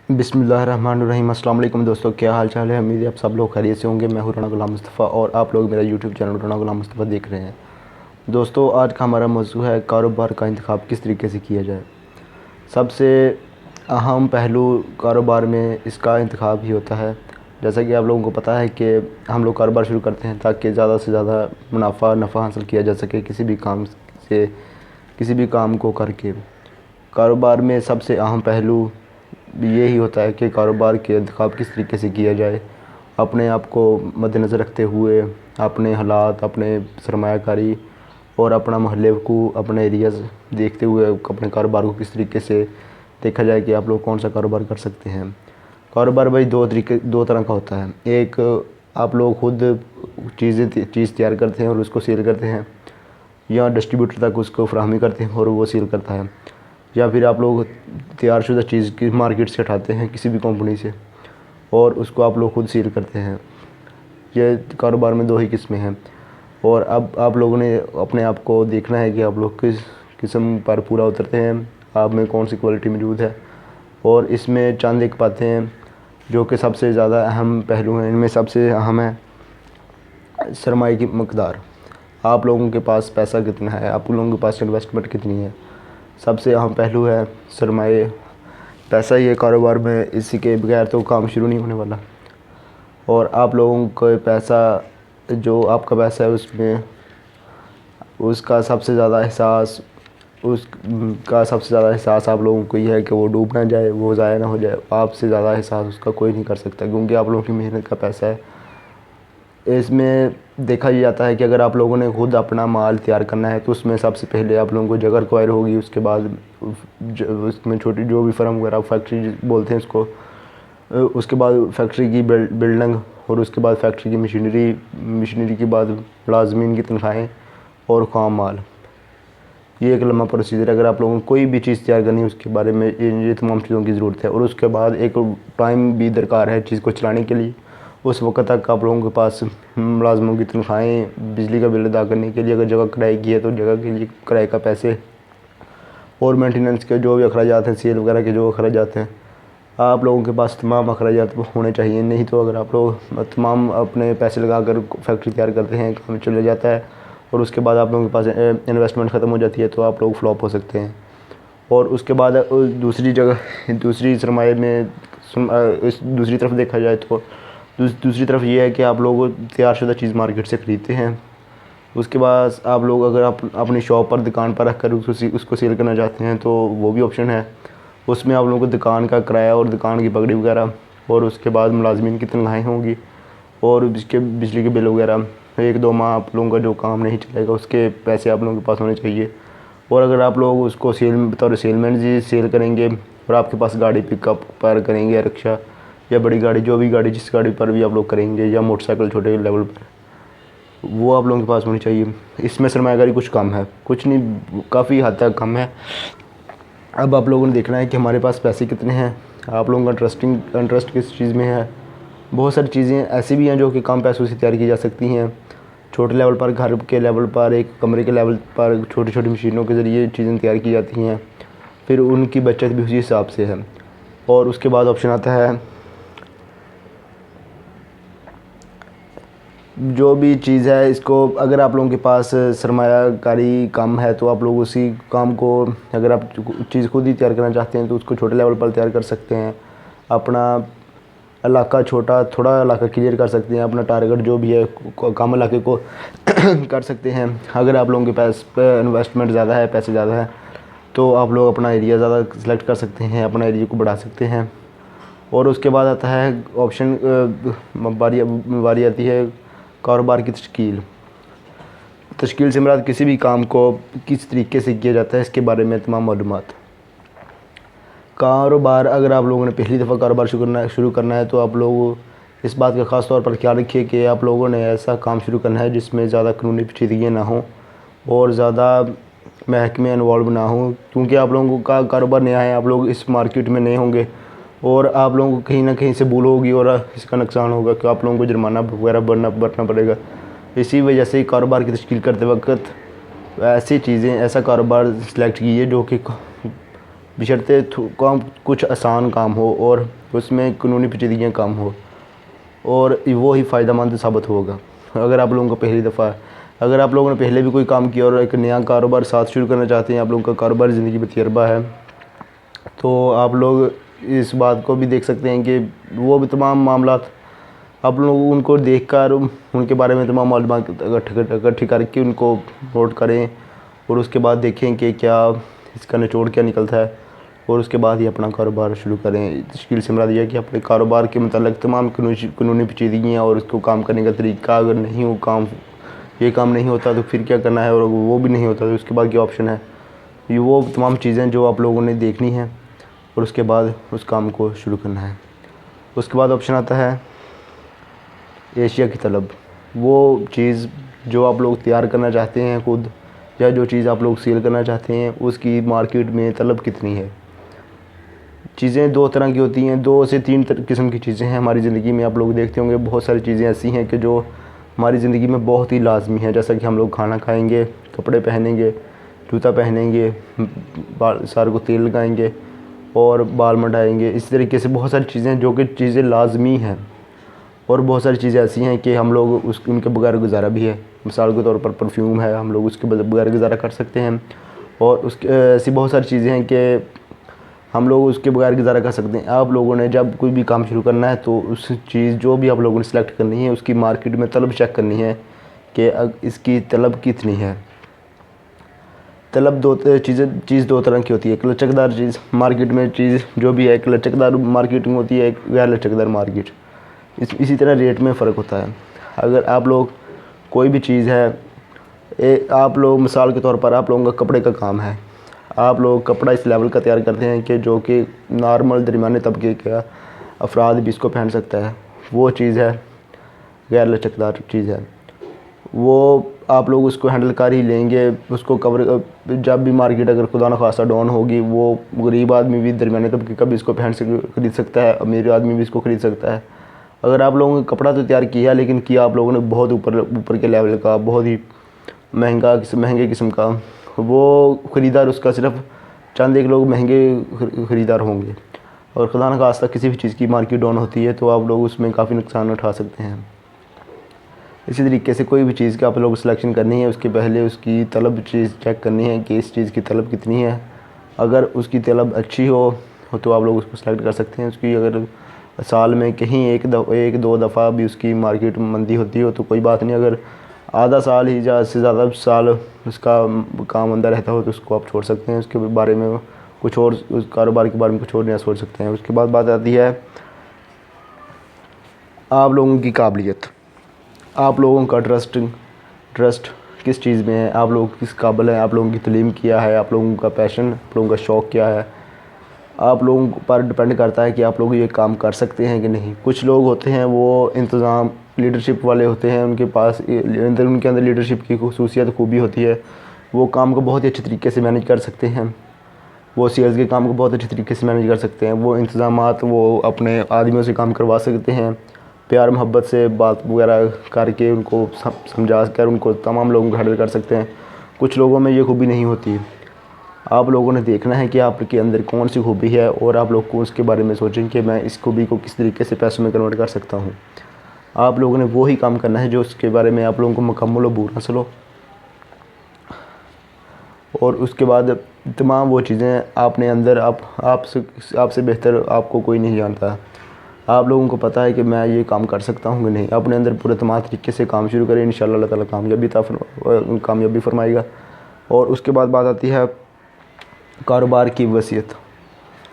बिस्मिल्लाहिर्रहमानिर्रहीम। अस्सलाम वालेकुम दोस्तों, क्या हाल चाल है। उम्मीद है आप सब लोग खैरियत से होंगे। मैं हूं राना गुलाम मुस्तफ़ा और आप लोग मेरा यूट्यूब चैनल राना गुलाम मुस्तफ़ा देख रहे हैं। दोस्तों, आज का हमारा मौजू है कारोबार का इंतखाब किस तरीके से किया जाए। सबसे अहम पहलू कारोबार में इसका इंतखाब ही होता है। जैसा कि आप लोगों को पता है कि हम लोग कारोबार शुरू करते हैं ताकि ज़्यादा से ज़्यादा नफ़ा हासिल किया जा सके किसी भी काम से, किसी भी काम को करके। कारोबार में सबसे अहम पहलू यही होता है कि कारोबार के इंतखाब किस तरीके से किया जाए। अपने आप को मद्देनज़र रखते हुए, अपने हालात, अपने सरमायाकारी और अपना महल्ले को, अपने एरियाज़ देखते हुए अपने कारोबार को किस तरीके से देखा जाए कि आप लोग कौन सा कारोबार कर सकते हैं। कारोबार भाई दो तरह का होता है। एक, आप लोग खुद चीज़ तैयार करते हैं और उसको सेल करते हैं, या डिस्ट्रीब्यूटर तक उसको फराहमी करते हैं और वो सेल करता है, या फिर आप लोग तैयारशुदा चीज़ की मार्केट से उठाते हैं किसी भी कंपनी से और उसको आप लोग खुद सेल करते हैं। ये कारोबार में दो ही किस्में हैं। और अब आप लोगों ने अपने आप को देखना है कि आप लोग किस किस्म पर पूरा उतरते हैं, आप में कौन सी क्वालिटी मौजूद है। और इसमें चंद एक बातें हैं जो कि सबसे ज़्यादा अहम पहलू हैं। इनमें सबसे अहम है सरमाए की मकदार। आप लोगों के पास पैसा कितना है, आप लोगों के पास इन्वेस्टमेंट कितनी है। सबसे अहम पहलू है सरमाए। पैसा ही है कारोबार में, इसी के बगैर तो काम शुरू नहीं होने वाला। और आप लोगों को पैसा, जो आपका पैसा है उसमें उसका सबसे ज़्यादा एहसास आप लोगों को ये है कि वो डूब ना जाए, वो ज़ाया ना हो जाए। आपसे ज़्यादा एहसास उसका कोई नहीं कर सकता, क्योंकि आप लोगों की मेहनत का पैसा है। इसमें देखा ही जाता है कि अगर आप लोगों ने खुद अपना माल तैयार करना है तो उसमें सबसे पहले आप लोगों को जगह रिक्वायर होगी। उसके बाद उसमें छोटी जो भी फर्म वगैरह, फैक्ट्री बोलते हैं उसको, उसके बाद फैक्ट्री की बिल्डिंग, और उसके बाद फैक्ट्री की मशीनरी के बाद मुलाजमीन की तनख्वाहें और खाम माल। ये एक लंबा प्रोसीजर है। अगर आप लोगों को कोई भी चीज़ तैयार करनी है उसके बारे में ये तमाम चीज़ों की ज़रूरत है। और उसके बाद एक टाइम भी दरकार है चीज़ को चलाने के लिए। उस वक्त तक आप लोगों के पास मुलाजमों की तनख्वाहें, बिजली का बिल अदा करने के लिए अगर जगह किराए की है तो जगह के लिए किराए का पैसे, और मेंटेनेंस के जो भी अखराजात हैं, सेल वगैरह के जो अखराजात हैं, आप लोगों के पास तमाम अखराजात होने चाहिए। नहीं तो अगर आप लोग तमाम अपने पैसे लगा कर फैक्ट्री तैयार करते हैं, काम चले जाता है और उसके बाद आप लोगों के पास इन्वेस्टमेंट ख़त्म हो जाती है तो आप लोग फ्लॉप हो सकते हैं। और उसके बाद दूसरी सरमाए में दूसरी तरफ देखा जाए तो दूसरी तरफ ये है कि आप लोग तैयारशुदा चीज़ मार्केट से ख़रीदते हैं। उसके बाद आप लोग अगर आप अपनी शॉप पर, दुकान पर रख कर उसको सेल करना चाहते हैं तो वो भी ऑप्शन है। उसमें आप लोगों को दुकान का किराया और दुकान की पगड़ी वगैरह, और उसके बाद मुलाजमीन की तनख्वाहें होंगी, और उसके बिजली के बिल वगैरह। 1-2 माह आप लोगों का जो काम नहीं चलेगा उसके पैसे आप लोगों के पास होने चाहिए। और अगर आप लोग उसको बतौर सेलमैन जी सेल करेंगे और आपके पास गाड़ी पिकअप पर करेंगे, रिक्शा या बड़ी गाड़ी, जो भी गाड़ी, जिस गाड़ी पर भी आप लोग करेंगे, या मोटरसाइकिल छोटे लेवल पर, वो आप लोगों के पास होनी चाहिए। इसमें सरमायाकारी कुछ कम है, कुछ नहीं, काफ़ी हद तक कम है। अब आप लोगों ने देखना है कि हमारे पास पैसे कितने हैं, आप लोगों का इंटरेस्ट किस चीज़ में है। बहुत सारी चीज़ें ऐसी भी हैं जो कि कम पैसों से तैयार की जा सकती हैं। छोटे लेवल पर, घर के लेवल पर, एक कमरे के लेवल पर छोटी छोटी मशीनों के ज़रिए चीज़ें तैयार की जाती हैं, फिर उनकी बचत भी उसी हिसाब से है। और उसके बाद ऑप्शन आता है जो भी चीज़ है, इसको अगर आप लोगों के पास सरमायाकारी कम है तो आप लोग उसी काम को, अगर आप चीज़ खुद ही तैयार करना चाहते हैं तो उसको छोटे लेवल पर तैयार कर सकते हैं। अपना इलाका छोटा, थोड़ा इलाका क्लियर कर सकते हैं, अपना टारगेट जो भी है कम इलाके को कर सकते हैं। अगर आप लोगों के पास इन्वेस्टमेंट ज़्यादा है, पैसे ज़्यादा है, तो आप लोग अपना एरिया ज़्यादा सेलेक्ट कर सकते हैं, अपना एरिया को बढ़ा सकते हैं। और उसके बाद आता है ऑप्शन, बारी आती है कारोबार की तश्कील से मुराद किसी भी काम को किस तरीके से किया जाता है इसके बारे में तमाम मालूमात। कारोबार, अगर आप लोगों ने पहली दफ़ा कारोबार शुरू करना है तो आप लोग इस बात का ख़ास तौर पर ख्याल रखिए कि आप लोगों ने ऐसा काम शुरू करना है जिसमें ज़्यादा कानूनी पेचीदगियाँ ना हों और ज़्यादा महकमे इन्वॉल्व ना हों, क्योंकि आप लोगों का कारोबार नया है, आप लोग इस मार्केट में नए होंगे और आप लोगों को कहीं ना कहीं से भूल होगी और इसका नुकसान होगा कि आप लोगों को जुर्माना वगैरह बरतना पड़ेगा। इसी वजह से कारोबार की तश्कील करते वक्त ऐसी चीज़ें, ऐसा कारोबार सिलेक्ट कीजिए जो कि बशर्ते काम कुछ आसान काम हो और उसमें कानूनी पेचीदगियाँ कम हो, और वो ही फ़ायदेमंद साबित होगा। अगर आप लोगों को पहली दफ़ा, अगर आप लोगों ने पहले भी कोई काम किया और एक नया कारोबार साथ शुरू करना चाहते हैं, आप लोगों का कारोबार ज़िंदगी में तजर्बा है, तो आप लोग इस बात को भी देख सकते हैं कि वो भी तमाम मामलात आप लोग उनको देखकर उनके बारे में तमाम मालूमात इकट्ठी करके उनको नोट करें, और उसके बाद देखें कि क्या इसका निचोड़ क्या निकलता है, और उसके बाद ही अपना कारोबार शुरू करें। तश्कील से मुराद यह है कि अपने कारोबार के मतलब तमाम कानूनी पेचीदगियाँ और उसको काम करने का तरीका, अगर नहीं वो काम ये काम नहीं होता तो फिर क्या करना है, और वो भी नहीं होता तो उसके बाद क्या ऑप्शन है, ये वो तमाम चीज़ें जो आप लोगों ने देखनी है और उसके बाद उस काम को शुरू करना है। उसके बाद ऑप्शन आता है एशिया की तलब। वो चीज़ जो आप लोग तैयार करना चाहते हैं खुद, या जो चीज़ आप लोग सेल करना चाहते हैं, उसकी मार्केट में तलब कितनी है। चीज़ें दो तरह की होती हैं, 2 से 3 किस्म की चीज़ें हैं हमारी ज़िंदगी में। आप लोग देखते होंगे बहुत सारी चीज़ें ऐसी हैं कि जो हमारी ज़िंदगी में बहुत ही लाजमी है, जैसा कि हम लोग खाना खाएंगे, कपड़े पहनेंगे, जूता पहनेंगे, सर को तेल लगाएंगे और बाल मंडाएंगे। इस तरीके से बहुत सारी चीज़ें जो कि चीज़ें लाजमी हैं, और बहुत सारी चीज़ें ऐसी हैं कि हम लोग उनके बगैर गुजारा भी है। मिसाल के तौर पर परफ्यूम है, हम लोग उसके बगैर गुजारा कर सकते हैं, और उसके ऐसी बहुत सारी चीज़ें हैं कि हम लोग उसके बगैर गुजारा कर सकते हैं। आप लोगों ने जब कोई भी काम शुरू करना है तो उस चीज़ जो भी आप लोगों ने सिलेक्ट करनी है, उसकी मार्केट में तलब चेक करनी है कि इसकी तलब कितनी है। तलब चीज़ दो तरह की होती है। एक लचकदार चीज़ मार्केट में चीज़ जो भी है, एक लचकदार मार्केटिंग होती है, एक गैर लचकदार मार्केट। इसी तरह रेट में फ़र्क होता है। अगर आप लोग कोई भी चीज़ है, आप लोग मिसाल के तौर पर आप लोगों का कपड़े का काम है, आप लोग कपड़ा इस लेवल का तैयार करते हैं कि जो कि नॉर्मल दरमियाने तबके का अफराद भी इसको पहन सकता है, वो चीज़ है गैर लचकदार चीज़ है। वो आप लोग उसको हैंडल कर ही लेंगे, उसको कवर जब भी मार्केट अगर खुदा न खासा डाउन होगी, वो गरीब आदमी भी दरमियाने तबके का भी इसको खरीद सकता है, अमीर आदमी भी इसको खरीद सकता है। अगर आप लोगों ने कपड़ा तो तैयार किया, लेकिन किया आप लोगों ने बहुत ऊपर के लेवल का, बहुत ही महंगे किस्म का, वो ख़रीदार उसका सिर्फ चंद एक लोग महंगे ख़रीदार होंगे, और खुदा न खास्ता किसी भी चीज़ की मार्केट डाउन होती है तो आप लोग उसमें काफ़ी नुकसान उठा सकते हैं। इसी तरीके से कोई भी चीज़ का आप लोग सिलेक्शन करनी है, उसके पहले उसकी तलब चीज़ चेक करनी है कि इस चीज़ की तलब कितनी है। अगर उसकी तलब अच्छी हो तो आप लोग उसको सेलेक्ट कर सकते हैं। उसकी अगर साल में कहीं एक दो दफ़ा भी उसकी मार्केट मंदी होती हो तो कोई बात नहीं। अगर आधा साल ही ज़्यादा से ज़्यादा साल उसका काम अंदर रहता हो तो उसको आप छोड़ सकते हैं। उसके बारे में कुछ और, उस कारोबार के बारे में कुछ और नया सोच सकते हैं। उसके बाद बात आती है आप लोगों की काबिलियत, आप लोगों का ट्रस्ट किस चीज़ में है, आप लोग किस काबिल हैं, आप लोगों की तालीम क्या है, आप लोगों का पैशन, आप लोगों का शौक़ क्या है। आप लोगों पर डिपेंड करता है कि आप लोग ये काम कर सकते हैं कि नहीं। कुछ लोग होते हैं वो इंतज़ाम लीडरशिप वाले होते हैं, उनके पास उनके अंदर लीडरशिप की खसूसियत खूबी होती है, वो काम को बहुत ही अच्छे तरीके से मैनेज कर सकते हैं, वो सेल्स के काम को बहुत अच्छे तरीके से मैनेज कर सकते हैं, वो इंतज़ामात वो अपने आदमियों से काम करवा सकते हैं, प्यार मोहब्बत से बात वगैरह करके उनको समझा कर उनको तमाम लोगों को हैंडल कर सकते हैं। कुछ लोगों में ये खूबी नहीं होती। आप लोगों ने देखना है कि आपके अंदर कौन सी खूबी है, और आप लोग को उसके बारे में सोचें कि मैं इस खूबी को किस तरीके से पैसों में कन्वर्ट कर सकता हूँ। आप लोगों ने वो ही काम करना है जो उसके बारे में आप लोगों को मुकम्मल अबूर हासिल हो, और उसके बाद तमाम वो चीज़ें आपने अंदर आपसे बेहतर आपको कोई नहीं जानता। आप लोगों को पता है कि मैं ये काम कर सकता हूँ कि नहीं। अपने अंदर पूरे तमाम तरीके से काम शुरू करें, इंशाअल्लाह अल्लाह ताला कामयाबी फरमाएगा। और उसके बाद बात आती है कारोबार की वसीयत,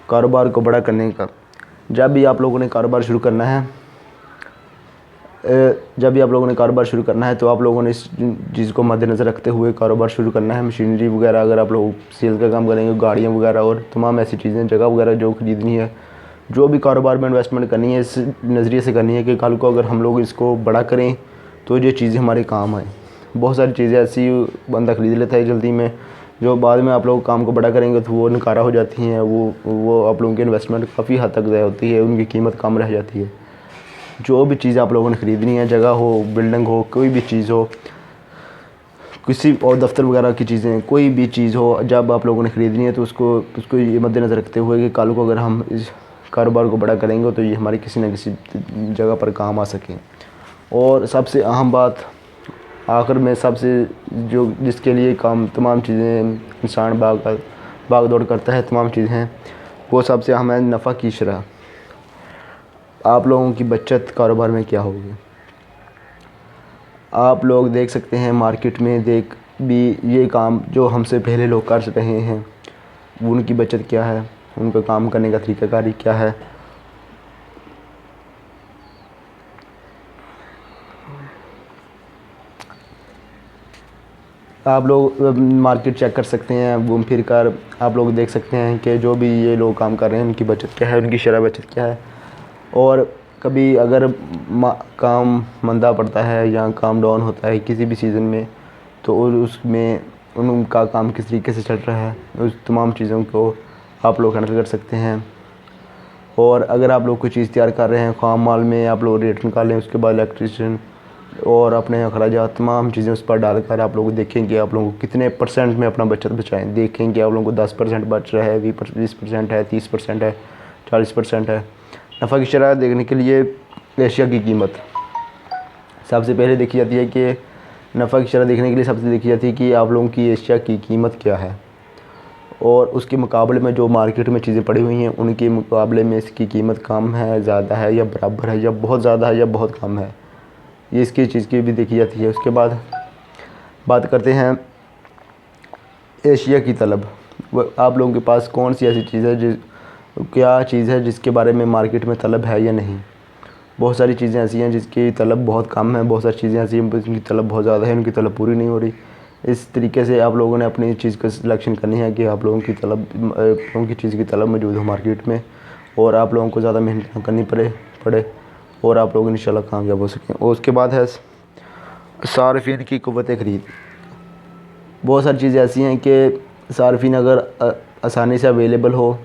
कारोबार को बड़ा करने का। जब भी आप लोगों ने कारोबार शुरू करना है तो आप लोगों ने इस चीज़ को मद्देनज़र रखते हुए कारोबार शुरू करना है। मशीनरी वगैरह अगर आप लोग सेल का काम करेंगे, गाड़ियाँ वगैरह और तमाम ऐसी चीज़ें, जगह वगैरह जो ख़रीदनी है, जो भी कारोबार में इन्वेस्टमेंट करनी है, इस नज़रिए से करनी है कि कल को अगर हम लोग इसको बड़ा करें तो ये चीज़ें हमारे काम आएँ। बहुत सारी चीज़ें ऐसी बंदा ख़रीद लेता है जल्दी में, जो बाद में आप लोग काम को बड़ा करेंगे तो वो नकारा हो जाती हैं, वो आप लोगों की इन्वेस्टमेंट काफ़ी हद तक ज़ाया होती है, उनकी कीमत कम रह जाती है। जो भी चीज़ आप लोगों ने ख़रीदनी है, जगह हो, बिल्डिंग हो, कोई भी चीज़ हो, किसी और दफ्तर वगैरह की चीज़ें, कोई भी चीज़ हो जब आप लोगों ने ख़रीदनी है तो उसको ये मद्देनज़र रखते हुए कि कल को अगर हम इस कारोबार को बड़ा करेंगे तो ये हमारी किसी न किसी जगह पर काम आ सके। और सबसे अहम बात आखिर में, सबसे जो जिसके लिए काम तमाम चीज़ें इंसान भाग दौड़ करता है, तमाम चीज़ें हैं, वो सबसे अहम है नफ़ा की शरह। आप लोगों की बचत कारोबार में क्या होगी? आप लोग देख सकते हैं मार्केट में ये काम जो हमसे पहले लोग कर रहे हैं, उनकी बचत क्या है, उनका काम करने का तरीक़ाकार क्या है। आप लोग मार्केट चेक कर सकते हैं, घूम फिर कर आप लोग देख सकते हैं कि जो भी ये लोग काम कर रहे हैं उनकी बचत क्या है, उनकी शरह बचत क्या है। और कभी अगर काम मंदा पड़ता है या काम डाउन होता है किसी भी सीज़न में, तो उसमें उनका काम किस तरीके से चल रहा है, उस तमाम चीज़ों को आप लोग हैंडल कर सकते हैं। और अगर आप लोग कोई चीज़ तैयार कर रहे हैं, खाम माल में आप लोग रेट निकालें, उसके बाद इलेक्ट्रिशियन और अपने अखराजात तमाम चीज़ें उस पर डालकर आप लोग देखेंगे आप लोगों को कितने परसेंट में अपना बचत बचाएँ। देखेंगे आप लोगों को 10% बच रहा है, 20% है, 30% है, 40% है। नफ़ा की शरह देखने के लिए एशिया की कीमत सबसे पहले देखी जाती है कि नफ़ा की शरह देखने के लिए सबसे देखी जाती है कि आप लोगों की एशिया की कीमत क्या है, और उसके मुकाबले में जो मार्केट में चीज़ें पड़ी हुई हैं उनके मुकाबले में इसकी कीमत कम है, ज़्यादा है या बराबर है, या बहुत ज़्यादा है या बहुत कम है, ये इसकी चीज़ की भी देखी जाती है। उसके बाद बात करते हैं एशिया की तलब। आप लोगों के पास कौन सी ऐसी चीज़ है क्या चीज़ है जिसके बारे में मार्केट में तलब है या नहीं। बहुत सारी चीज़ें ऐसी हैं जिसकी तलब बहुत कम है, बहुत सारी चीज़ें ऐसी हैं जिनकी तलब बहुत ज़्यादा है, उनकी तलब पूरी नहीं हो रही। इस तरीके से आप लोगों ने अपनी चीज़ का सिलेक्शन करनी है कि आप लोगों की चीज़ की तलब मौजूद हो मार्केट में, और आप लोगों को ज़्यादा मेहनत ना करनी पड़े और आप लोग इंशाल्लाह कामयाब हो सकें। और उसके बाद है सार्फिन की क़ुव्वत ख़रीद। बहुत सारी चीज़ें ऐसी हैं कि सार्फिन अगर आसानी से अवेलेबल हो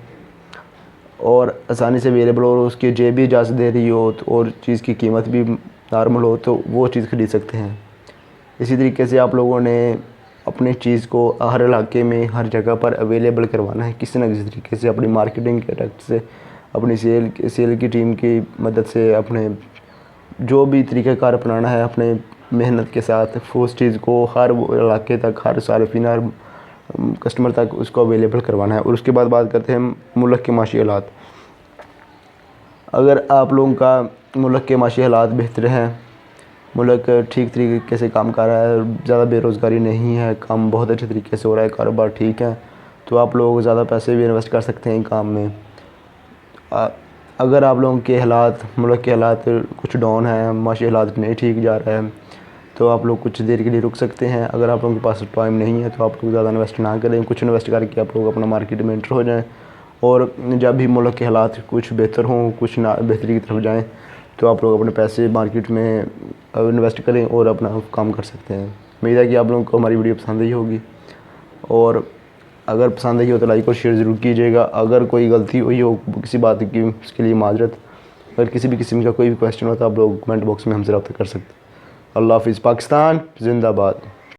और उसकी जेब भी इजाज़त दे रही हो और चीज़ की कीमत भी नॉर्मल हो तो वो चीज़ ख़रीद सकते हैं। इसी तरीके से आप लोगों ने अपनी चीज़ को हर इलाके में हर जगह पर अवेलेबल करवाना है किसी न किसी तरीके से, अपनी मार्केटिंग के टैक्ट से, अपनी सेल की टीम की मदद से, अपने जो भी तरीक़ाकार अपनाना है अपने मेहनत के साथ उस चीज़ को हर इलाके तक, हर सार्फिन, हर कस्टमर तक उसको अवेलेबल करवाना है। और उसके बाद बात करते हैं मुल्क के माशी हालात। अगर आप लोगों का मुल्क के माशी हालात बेहतर हैं, मुल्क ठीक तरीके से काम कर रहा है, ज़्यादा बेरोज़गारी नहीं है, काम बहुत अच्छे तरीके से हो रहा है, कारोबार ठीक है, तो आप लोग ज़्यादा पैसे भी इन्वेस्ट कर सकते हैं काम में। अगर आप लोगों के हालात, मुल्क के हालात कुछ डाउन है, माशी हालात नहीं ठीक जा रहा है, तो आप लोग कुछ देर के लिए रुक सकते हैं। अगर आप लोगों के पास टाइम नहीं है तो आप लोग ज़्यादा इन्वेस्ट ना करें, कुछ इन्वेस्ट करके आप लोग अपना मार्केट में एंटर हो जाएं, और जब भी मुल्क के हालात कुछ बेहतर हों, कुछ ना बेहतरी की तरफ जाएं, तो आप लोग अपने पैसे मार्केट में इन्वेस्ट करें और अपना काम कर सकते हैं। उम्मीद है कि आप लोगों को हमारी वीडियो पसंद आई होगी, और अगर पसंद आई हो तो लाइक और शेयर ज़रूर कीजिएगा। अगर कोई गलती हुई हो किसी बात की उसके लिए माजरत। अगर किसी भी किस्म का कोई भी क्वेश्चन हो तो आप लोग कमेंट बॉक्स में हमसे रब्ता कर सकते हैं। अल्लाह हाफ़िज़। पाकिस्तान जिंदाबाद।